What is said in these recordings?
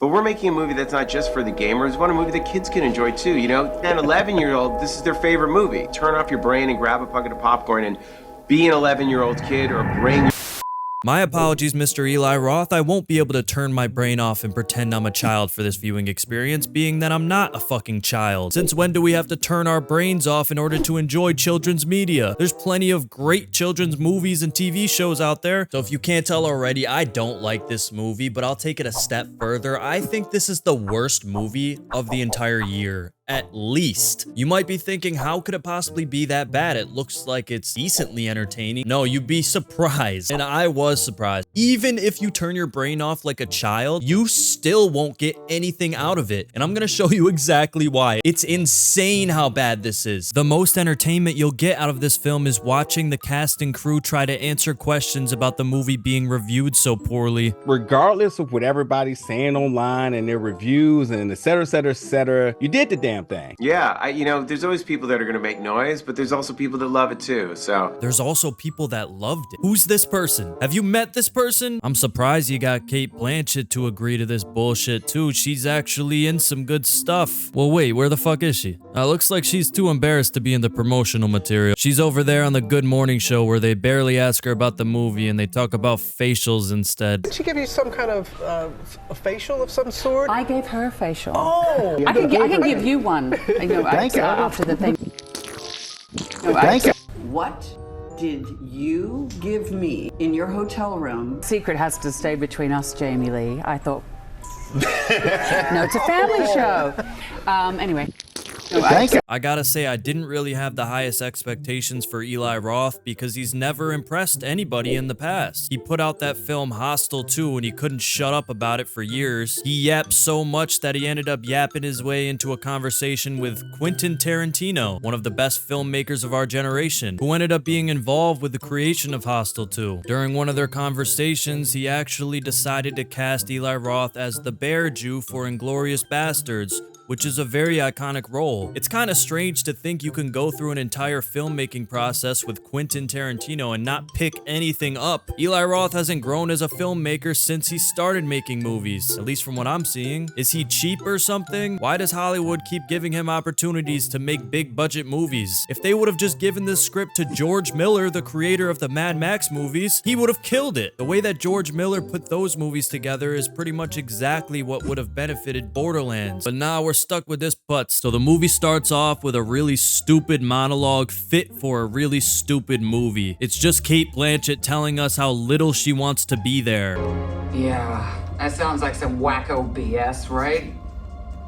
But we're making a movie that's not just for the gamers. We want a movie that kids can enjoy too. You know, 10, 11-year-old, this is their favorite movie. Turn off your brain and grab a bucket of popcorn and be an 11-year-old kid or bring. My apologies, Mr. Eli Roth. I won't be able to turn my brain off and pretend I'm a child for this viewing experience, being that I'm not a fucking child. Since when do we have to turn our brains off in order to enjoy children's media? There's plenty of great children's movies and TV shows out there. So if you can't tell already, I don't like this movie, but I'll take it a step further. I think this is the worst movie of the entire year. At least. You might be thinking, how could it possibly be that bad? It looks like it's decently entertaining. No, you'd be surprised. And I was surprised. Even if you turn your brain off like a child, you still won't get anything out of it. And I'm gonna show you exactly why. It's insane how bad this is. The most entertainment you'll get out of this film is watching the cast and crew try to answer questions about the movie being reviewed so poorly. Regardless of what everybody's saying online and their reviews and et cetera, you did the damn thing. Yeah, you know, there's always people that are gonna make noise, but there's also people that love it too, so. There's also people that loved it. Who's this person? Have you met this person? I'm surprised you got Cate Blanchett to agree to this bullshit too. She's actually in some good stuff. Well, wait, where the fuck is she? Looks like she's too embarrassed to be in the promotional material. She's over there on the Good Morning Show where they barely ask her about the movie and they talk about facials instead. Did she give you some kind of a facial of some sort? I gave her a facial. Oh! I can give you one. Thank you. After the thing. Thank you. What did you give me in your hotel room? Secret has to stay between us, Jamie Lee. I thought. No, it's a family show. Anyway. I gotta say, I didn't really have the highest expectations for Eli Roth because he's never impressed anybody in the past. He put out that film Hostel 2 and he couldn't shut up about it for years. He yapped so much that he ended up yapping his way into a conversation with Quentin Tarantino, one of the best filmmakers of our generation, who ended up being involved with the creation of Hostel 2. During one of their conversations, he actually decided to cast Eli Roth as the Bear Jew for Inglourious Bastards, which is a very iconic role. It's kind of strange to think you can go through an entire filmmaking process with Quentin Tarantino and not pick anything up. Eli Roth hasn't grown as a filmmaker since he started making movies, at least from what I'm seeing. Is he cheap or something? Why does Hollywood keep giving him opportunities to make big budget movies? If they would have just given this script to George Miller, the creator of the Mad Max movies, he would have killed it. The way that George Miller put those movies together is pretty much exactly what would have benefited Borderlands. But now we're stuck with this putz. So the movie starts off with a really stupid monologue fit for a really stupid movie. It's just Cate Blanchett telling us how little she wants to be there. Yeah, that sounds like some wacko BS, right?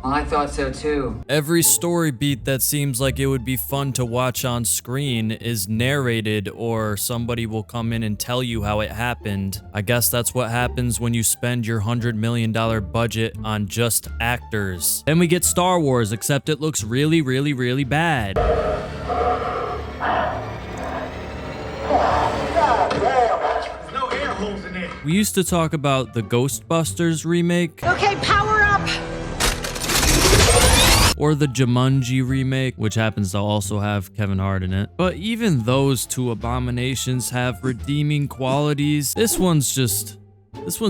Well, I thought so too. Every story beat that seems like it would be fun to watch on screen is narrated, or somebody will come in and tell you how it happened. I guess that's what happens when you spend your $100 million budget on just actors. Then we get Star Wars, except it looks really, really, really bad. We used to talk about the Ghostbusters remake. Okay, power up! Or the Jumanji remake, which happens to also have Kevin Hart in it. But even those two abominations have redeeming qualities. This one's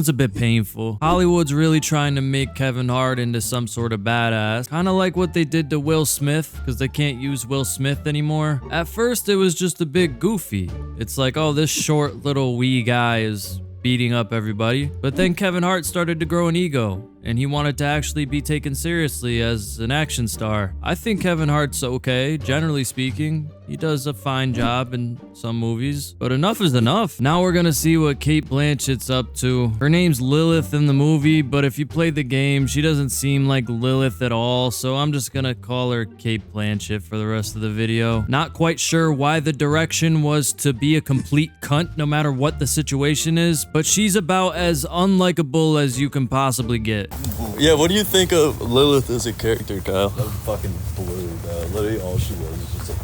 a bit painful. Hollywood's really trying to make Kevin Hart into some sort of badass. Kind of like what they did to Will Smith, because they can't use Will Smith anymore. At first, it was just a bit goofy. It's like, oh, this short little wee guy is beating up everybody. But then Kevin Hart started to grow an ego, and he wanted to actually be taken seriously as an action star. I think Kevin Hart's okay, generally speaking. He does a fine job in some movies, but enough is enough. Now we're gonna see what Cate Blanchett's up to. Her name's Lilith in the movie, but if you play the game, she doesn't seem like Lilith at all, so I'm just gonna call her Cate Blanchett for the rest of the video. Not quite sure why the direction was to be a complete cunt no matter what the situation is, but she's about as unlikable as you can possibly get. Yeah, what do you think of Lilith as a character, Kyle? That fucking blew, though. Literally all she was just a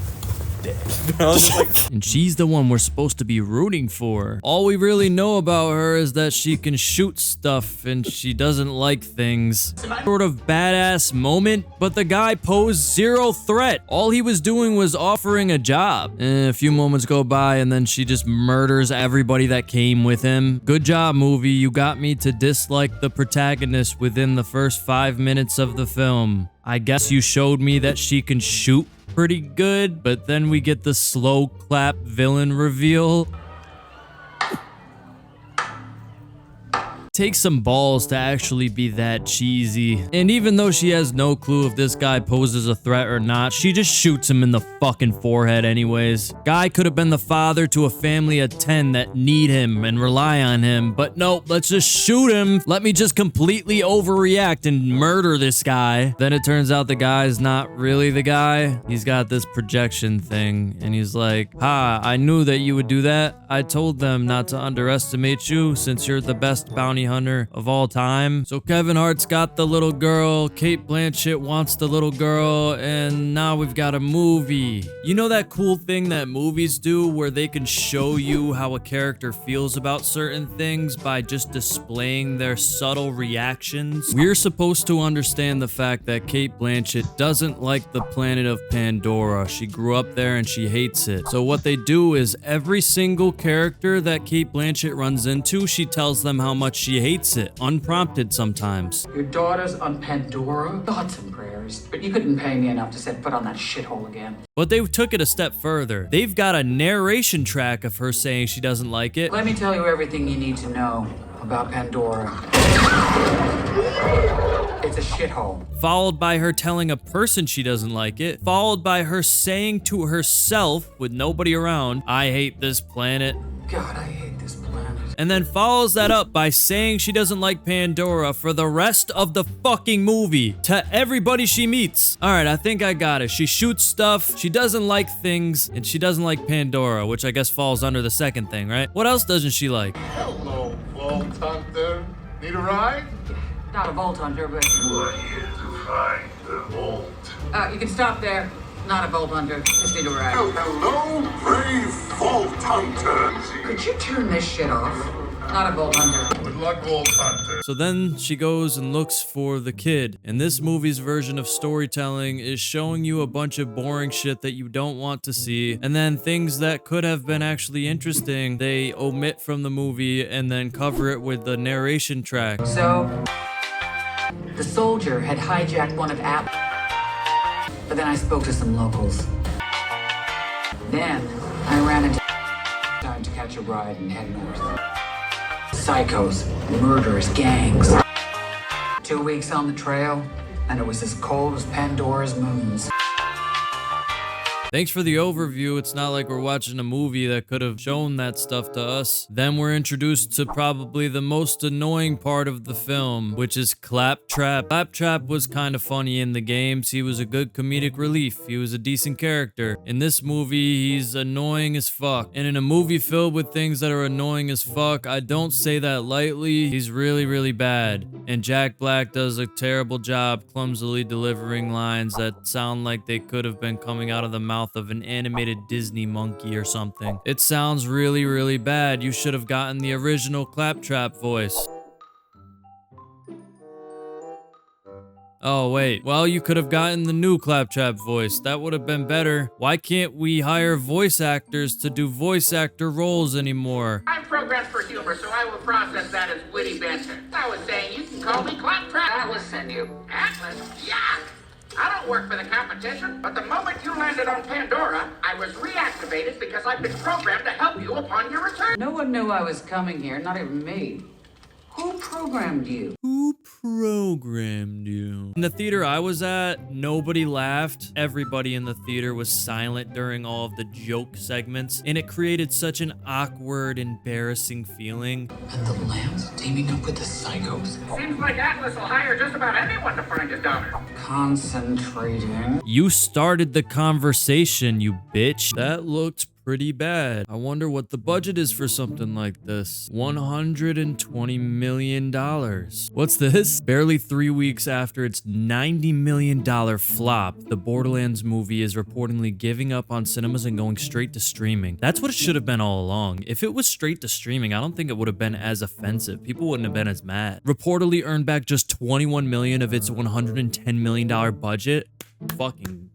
dead. I was just like, and she's the one we're supposed to be rooting for. All we really know about her is that she can shoot stuff and she doesn't like things. Sort of badass moment, but the guy posed zero threat. All he was doing was offering a job. A few moments go by and then she just murders everybody that came with him. Good job, movie. You got me to dislike the protagonist within the first 5 minutes of the film. I guess you showed me that she can shoot pretty good, but then we get the slow clap villain reveal. Takes some balls to actually be that cheesy. And even though she has no clue if this guy poses a threat or not, she just shoots him in the fucking forehead anyways. Guy could have been the father to a family of 10 that need him and rely on him, but nope, let's just shoot him. Let me just completely overreact and murder this guy. Then it turns out the guy's not really the guy. He's got this projection thing and he's like, "Ha, I knew that you would do that. I told them not to underestimate you since you're the best bounty hunter of all time." So Kevin Hart's got the little girl, Cate Blanchett wants the little girl, and now we've got a movie. You know that cool thing that movies do where they can show you how a character feels about certain things by just displaying their subtle reactions? We're supposed to understand the fact that Cate Blanchett doesn't like the planet of Pandora. She grew up there and she hates it. So what they do is every single character that Cate Blanchett runs into, she tells them how much she hates it, unprompted sometimes. Your daughter's on Pandora? Thoughts and prayers. But you couldn't pay me enough to set foot on that shithole again. But they took it a step further. They've got a narration track of her saying she doesn't like it. Let me tell you everything you need to know about Pandora. It's a shithole. Followed by her telling a person she doesn't like it. Followed by her saying to herself, with nobody around, "I hate this planet." God, I hate this planet. And then follows that up by saying she doesn't like Pandora for the rest of the fucking movie to everybody she meets. All right, I think I got it. She shoots stuff, she doesn't like things, and she doesn't like Pandora, which I guess falls under the second thing, right? What else doesn't she like? Hello, Vault Hunter. Need a ride? Not a Vault Hunter, but... You are here to find the vault. You can stop there. Not a Vault Hunter. Just need a ride. Oh, hello, brave Vault Hunter. Could you turn this shit off? Not a Vault Hunter. Good luck, Vault Hunter. So then she goes and looks for the kid. And this movie's version of storytelling is showing you a bunch of boring shit that you don't want to see. And then things that could have been actually interesting, they omit from the movie and then cover it with the narration track. So, the soldier had hijacked one of but then I spoke to some locals. Then I ran into time to catch a ride and head north. Psychos, murderous gangs. 2 weeks on the trail, and it was as cold as Pandora's moons. Thanks for the overview. It's not like we're watching a movie that could have shown that stuff to us. Then we're introduced to probably the most annoying part of the film, which is Claptrap. Claptrap was kind of funny in the games. He was a good comedic relief. He was a decent character. In this movie, he's annoying as fuck. And in a movie filled with things that are annoying as fuck, I don't say that lightly. He's really, really bad. And Jack Black does a terrible job clumsily delivering lines that sound like they could have been coming out of the mouth of an animated Disney monkey or something. It sounds really, really bad. You should have gotten the original Claptrap voice. Oh, wait. Well, you could have gotten the new Claptrap voice. That would have been better. Why can't we hire voice actors to do voice actor roles anymore? I'm programmed for humor, so I will process that as witty banter. I was saying you can call me Claptrap. Atlas and you. Atlas? Yuck! I don't work for the competition, but the moment you landed on Pandora, I was reactivated because I've been programmed to help you upon your return. No one knew I was coming here, not even me. Who programmed you? Who programmed you? In the theater I was at, nobody laughed. Everybody in the theater was silent during all of the joke segments, and it created such an awkward, embarrassing feeling. And the Lambs teaming up with the Psychos. Seems like Atlas will hire just about anyone to find his daughter. Concentrating. You started the conversation, you bitch. That looked pretty bad. I wonder what the budget is for something like this. $120 million. What's this? Barely 3 weeks after its $90 million flop, the Borderlands movie is reportedly giving up on cinemas and going straight to streaming. That's what it should have been all along. If it was straight to streaming, I don't think it would have been as offensive. People wouldn't have been as mad. Reportedly earned back just $21 million of its $110 million budget. Fucking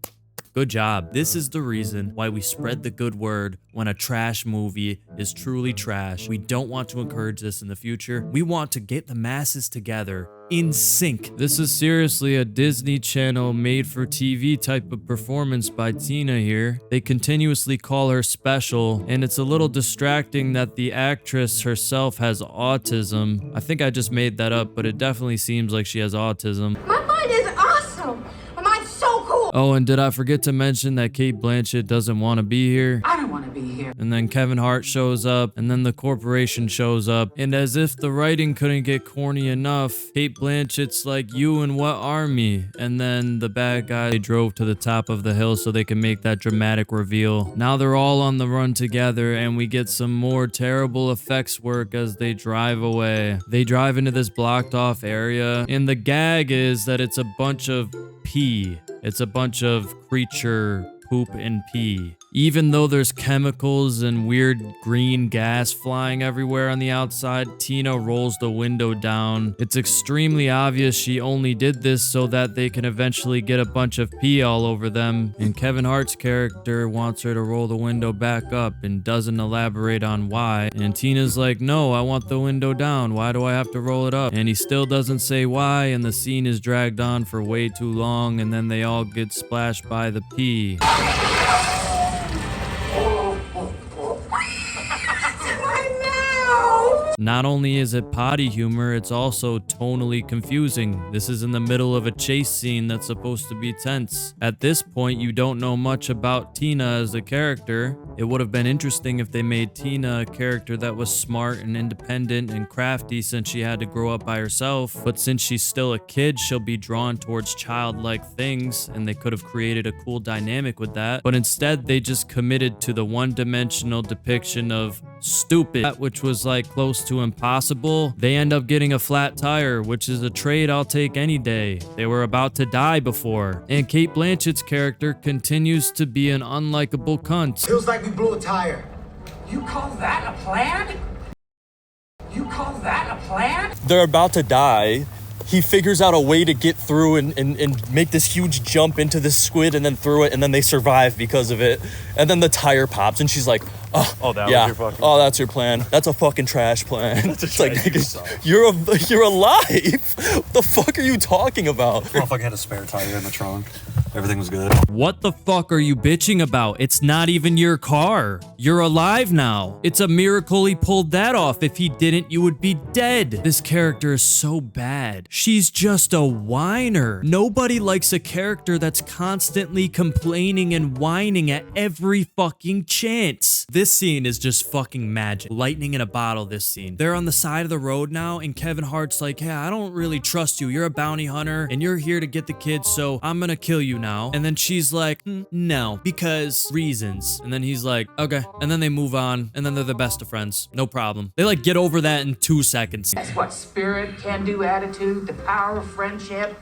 good job. This is the reason why we spread the good word when a trash movie is truly trash. We don't want to encourage this in the future. We want to get the masses together in sync. This is seriously a Disney Channel made-for-TV type of performance by Tina here. They continuously call her special, and it's a little distracting that the actress herself has autism. I think I just made that up, but it definitely seems like she has autism. My mind is awesome. My mind's so cool. Oh, and did I forget to mention that Cate Blanchett doesn't want to be here? I don't want to be here. And then Kevin Hart shows up, and then the corporation shows up. And as if the writing couldn't get corny enough, Cate Blanchett's like, you and what army? And then the bad guy drove to the top of the hill so they can make that dramatic reveal. Now they're all on the run together, and we get some more terrible effects work as they drive away. They drive into this blocked off area, and the gag is that it's a bunch of pee. It's a bunch of creature poop and pee. Even though there's chemicals and weird green gas flying everywhere on the outside, Tina rolls the window down. It's extremely obvious she only did this so that they can eventually get a bunch of pee all over them. And Kevin Hart's character wants her to roll the window back up and doesn't elaborate on why. And Tina's like, no, I want the window down. Why do I have to roll it up? And he still doesn't say why, and the scene is dragged on for way too long, and then they all get splashed by the pee. Not only is it potty humor, it's also tonally confusing. This is in the middle of a chase scene that's supposed to be tense. At this point, you don't know much about Tina as a character. It would have been interesting if they made Tina a character that was smart and independent and crafty since she had to grow up by herself. But since she's still a kid, she'll be drawn towards childlike things, and they could have created a cool dynamic with that. But instead, they just committed to the one-dimensional depiction of stupid, which was like close to impossible. They end up getting a flat tire, which is a trade I'll take any day. They were about to die before. And Cate Blanchett's character continues to be an unlikable cunt. Feels like we blew a tire. You call that a plan? You call that a plan? They're about to die. He figures out a way to get through and make this huge jump into this squid and then through it, and then they survive because of it. And then the tire pops and she's like, oh that yeah. Was your fucking plan. That's your plan. That's a fucking trash plan. That's a trash. It's like, you're alive. What the fuck are you talking about? Well, if I had a spare tire in the trunk, everything was good. What the fuck are you bitching about? It's not even your car. You're alive now. It's a miracle he pulled that off. If he didn't, you would be dead. This character is so bad. She's just a whiner. Nobody likes a character that's constantly complaining and whining at every fucking chance. This scene is just fucking magic. Lightning in a bottle, this scene. They're on the side of the road now, and Kevin Hart's like, yeah, I don't really trust you. You're a bounty hunter, and you're here to get the kids, so I'm gonna kill you now. And then she's like, no, because reasons. And then he's like, okay. And then they move on, and then they're the best of friends. No problem. They like get over that in 2 seconds. That's what spirit, can-do attitude, the power of friendship,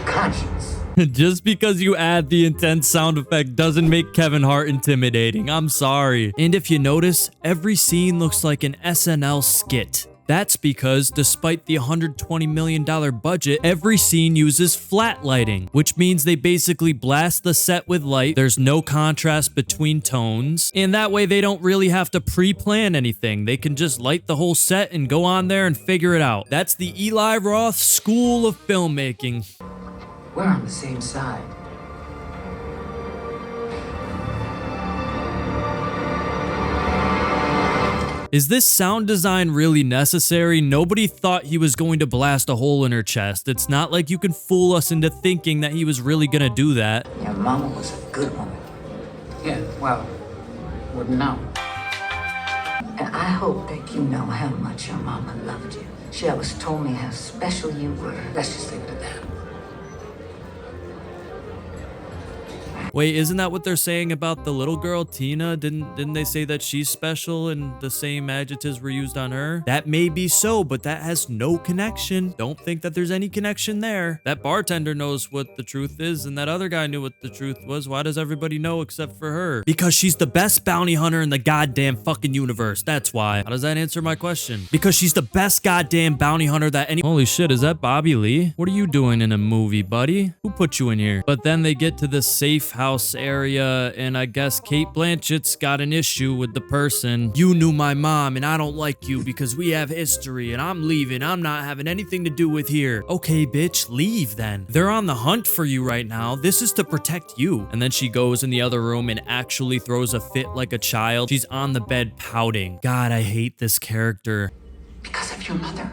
conscience. Just because you add the intense sound effect doesn't make Kevin Hart intimidating. I'm sorry. And if you notice, every scene looks like an SNL skit. That's because, despite the $120 million budget, every scene uses flat lighting, which means they basically blast the set with light. There's no contrast between tones, and that way they don't really have to pre-plan anything. They can just light the whole set and go on there and figure it out. That's the Eli Roth School of Filmmaking. We're on the same side. Is this sound design really necessary? Nobody thought he was going to blast a hole in her chest. It's not like you can fool us into thinking that he was really gonna do that. Your mama was a good woman. Yeah, well, wouldn't know. And I hope that you know how much your mama loved you. She always told me how special you were. Let's just leave it at that. Wait, isn't that what they're saying about the little girl, Tina? Didn't they say that she's special and the same adjectives were used on her? That may be so, but that has no connection. Don't think that there's any connection there. That bartender knows what the truth is, and that other guy knew what the truth was. Why does everybody know except for her? Because she's the best bounty hunter in the goddamn fucking universe. That's why. How does that answer my question? Because she's the best goddamn bounty hunter that any— Holy shit, is that Bobby Lee? What are you doing in a movie, buddy? Who put you in here? But then they get to the safe house area, and I guess Kate Blanchett's got an issue with the person. You knew my mom, and I don't like you because we have history, and I'm leaving. I'm not having anything to do with here. Okay, bitch, leave then. They're on the hunt for you right now. This is to protect you. And then she goes in the other room and actually throws a fit like a child. She's on the bed pouting. God, I hate this character. Because of your mother?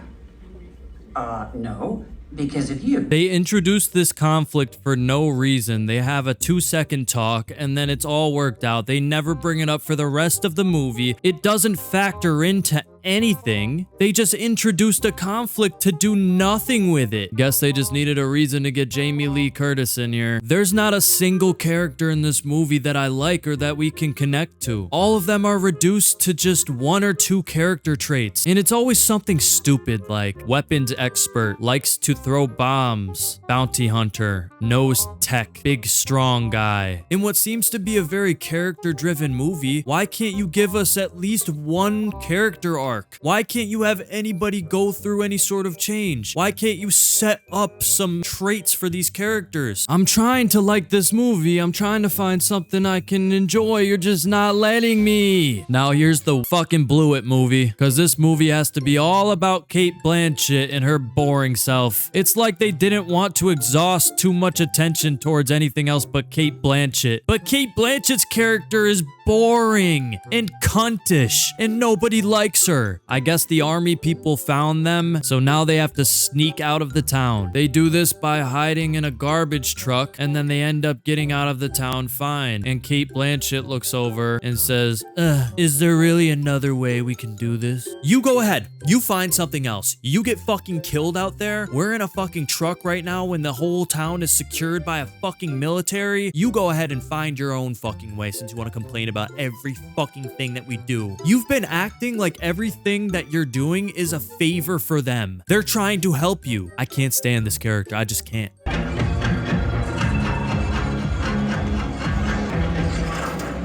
No. Because of you. They introduce this conflict for no reason. They have a 2-second talk and then it's all worked out. They never bring it up for the rest of the movie. It doesn't factor into anything. They just introduced a conflict to do nothing with it. Guess they just needed a reason to get Jamie Lee Curtis in here. There's not a single character in this movie that I like or that we can connect to. All of them are reduced to just 1 or 2 character traits. And it's always something stupid like weapons expert, likes to throw bombs, bounty hunter, knows tech, big strong guy. In what seems to be a very character-driven movie, why can't you give us at least one character arc? Why can't you have anybody go through any sort of change? Why can't you set up some traits for these characters? I'm trying to like this movie. I'm trying to find something I can enjoy. You're just not letting me. Now here's the fucking blew it movie, because this movie has to be all about Kate Blanchett and her boring self. It's like they didn't want to exhaust too much attention towards anything else but Kate Blanchett. But Kate Blanchett's character is boring and cuntish and nobody likes her. I guess the army people found them, so now they have to sneak out of the town. They do this by hiding in a garbage truck, and then they end up getting out of the town fine. And Kate Blanchett looks over and says, is there really another way we can do this? You go ahead. You find something else. You get fucking killed out there. We're in a fucking truck right now when the whole town is secured by a fucking military. You go ahead and find your own fucking way since you want to complain about every fucking thing that we do. You've been acting like everything that you're doing is a favor for them. They're trying to help you. I can't stand this character. I just can't.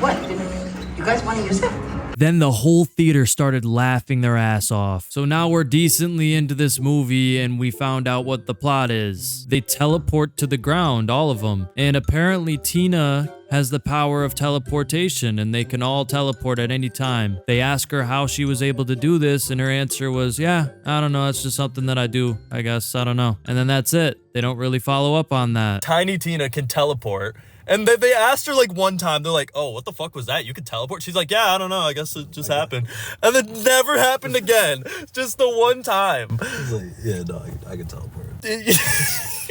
What? You guys want to use it? Then the whole theater started laughing their ass off. So now we're decently into this movie and we found out what the plot is. They teleport to the ground, all of them. And apparently Tina has the power of teleportation and they can all teleport at any time. They ask her how she was able to do this and her answer was, yeah, I don't know. It's just something that I do, I guess. I don't know. And then that's it. They don't really follow up on that. Tiny Tina can teleport. And they asked her like one time, they're like, oh, what the fuck was that? You could teleport? She's like, yeah, I don't know. I guess it just happened. And then never happened again. Just the one time. He's like, yeah, no, I can teleport.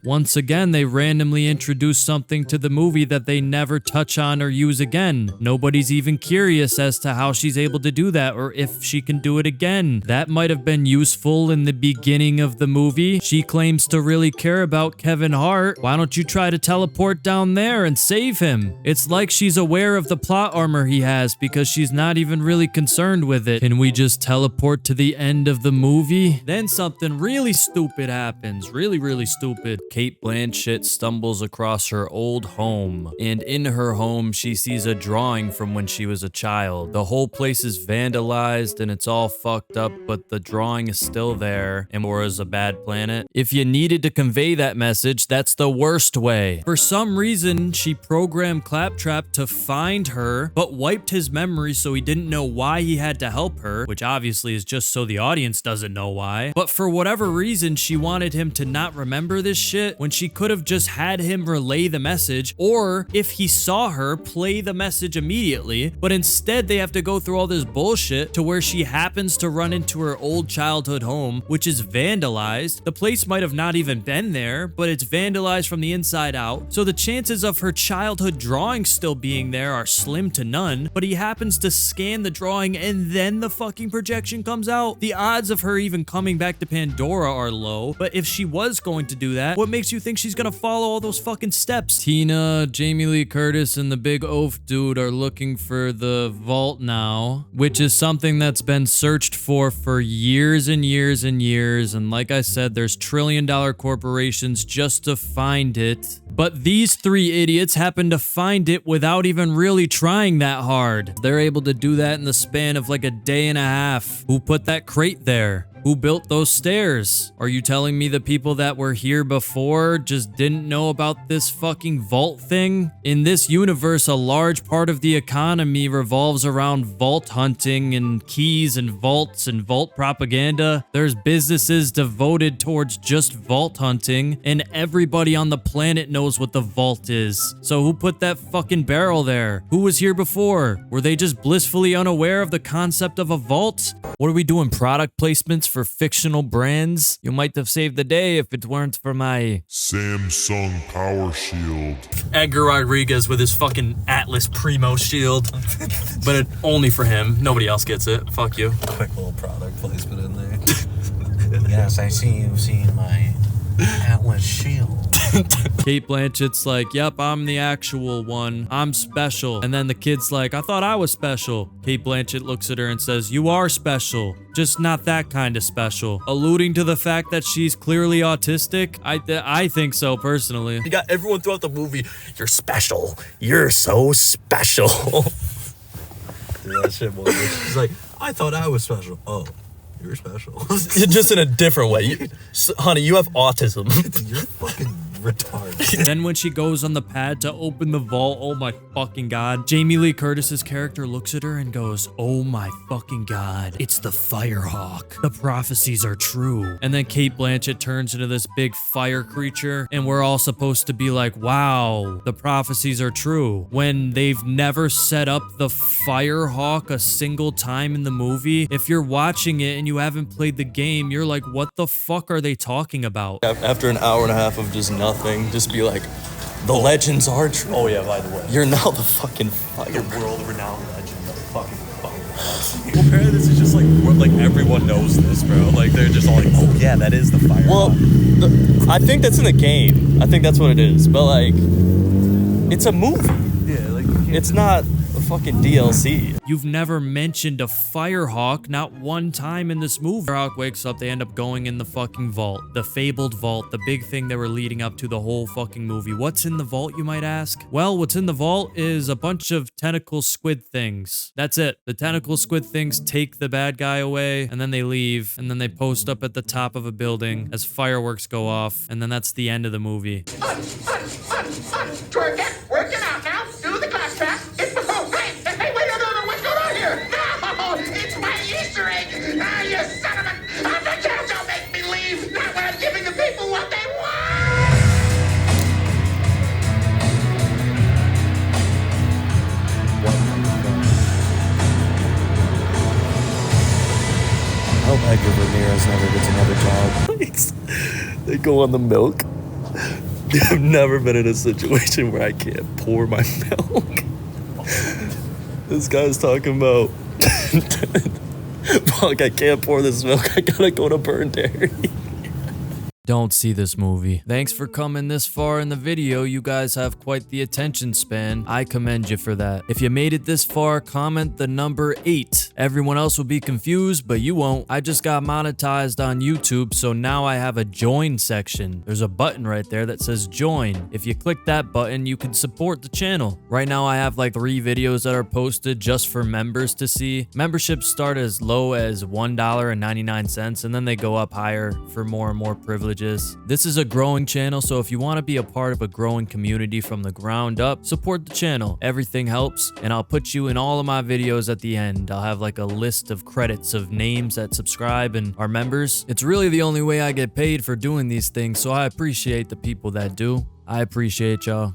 Once again, they randomly introduce something to the movie that they never touch on or use again. Nobody's even curious as to how she's able to do that or if she can do it again. That might have been useful in the beginning of the movie. She claims to really care about Kevin Hart. Why don't you try to teleport down there and save him? It's like she's aware of the plot armor he has because she's not even really concerned with it. Can we just teleport to the end of the movie? Then something really stupid happens. Really stupid. Kate Blanchett stumbles across her old home, and in her home she sees a drawing from when she was a child. The whole place is vandalized and it's all fucked up, but the drawing is still there, and Mora's a bad planet. If you needed to convey that message, that's the worst way. For some reason, she programmed Claptrap to find her, but wiped his memory so he didn't know why he had to help her, which obviously is just so the audience doesn't know why. But for whatever reason, she wanted him to not remember this shit when she could have just had him relay the message, or if he saw her, play the message immediately. But instead they have to go through all this bullshit to where she happens to run into her old childhood home, which is vandalized. The place might have not even been there, but it's vandalized from the inside out. So the chances of her childhood drawing still being there are slim to none, but he happens to scan the drawing and then the fucking projection comes out. The odds of her even coming back to Pandora are low, but if she was going to do that, What makes you think she's gonna follow all those fucking steps? Tina, Jamie Lee Curtis, and the big oaf dude are looking for the vault now, which is something that's been searched for years and years and years. And like I said, there's trillion-dollar corporations just to find it. But these three idiots happen to find it without even really trying that hard. They're able to do that in the span of like a day and a half. Who put that crate there? Who built those stairs? Are you telling me the people that were here before just didn't know about this fucking vault thing? In this universe, a large part of the economy revolves around vault hunting and keys and vaults and vault propaganda. There's businesses devoted towards just vault hunting, and everybody on the planet knows what the vault is. So who put that fucking barrel there? Who was here before? Were they just blissfully unaware of the concept of a vault? What are we doing? Product placements for fictional brands? You might have saved the day if it weren't for my Samsung Power Shield. Edgar Rodriguez with his fucking Atlas Primo shield. But only for him. Nobody else gets it. Fuck you. Quick little product placement in there. Yes, I see you've seen my Atlas shield. Kate Blanchett's like, yep, I'm the actual one. I'm special. And then the kid's like, I thought I was special. Kate Blanchett looks at her and says, you are special, just not that kind of special. Alluding to the fact that she's clearly autistic. I think so, personally. You got everyone throughout the movie, you're special. You're so special. Dude, that shit was. She's like, I thought I was special. Oh. You're special. Just in a different way. Honey, you have autism. You're fucking retarded. Then when she goes on the pad to open the vault, oh my fucking god. Jamie Lee Curtis's character looks at her and goes, oh my fucking god. It's the Firehawk. The prophecies are true. And then Kate Blanchett turns into this big fire creature, and we're all supposed to be like, wow, the prophecies are true. When they've never set up the Firehawk a single time in the movie. If you're watching it and you haven't played the game, you're like, what the fuck are they talking about? After an hour and a half of just nothing, just be like, the legends are true. Oh yeah, by the way. You're now the fucking fire. The world-renowned legend of fucking Firehawk. Well, apparently this is just like everyone knows this, bro. Like they're just all like, oh yeah, that is the Firehawk. Well, I think that's in the game. I think that's what it is. But like, it's a movie. Yeah, like it's not a fucking DLC. You've never mentioned a Firehawk, not one time in this movie. Firehawk wakes up, they end up going in the fucking vault. The fabled vault, the big thing they were leading up to the whole fucking movie. What's in the vault, you might ask? Well, what's in the vault is a bunch of tentacle squid things. That's it. The tentacle squid things take the bad guy away, and then they leave, and then they post up at the top of a building as fireworks go off, and then that's the end of the movie. Twerk it, work it out now. Do the class track. It's hey, wait, no, what's going on here? No, it's my Easter egg. Ah, you son of a... I'm the judge, don't make me leave. Not when I'm giving the people what they want. I hope Edgar Ramirez never gets another job. Please. They go on the milk. I've never been in a situation where I can't pour my milk. This guy's talking about, fuck, I can't pour this milk. I gotta go to Burn Dairy. Don't see this movie. Thanks for coming this far in the video. You guys have quite the attention span. I commend you for that. If you made it this far, comment the number 8. Everyone else will be confused, but you won't. I just got monetized on YouTube, so now I have a join section. There's a button right there that says join. If you click that button, you can support the channel. Right now, I have like 3 videos that are posted just for members to see. Memberships start as low as $1.99, and then they go up higher for more and more privileges. This is a growing channel, so if you want to be a part of a growing community from the ground up, support the channel. Everything helps, and I'll put you in all of my videos at the end. I'll have like a list of credits of names that subscribe and are members. It's really the only way I get paid for doing these things, so I appreciate the people that do. I appreciate y'all.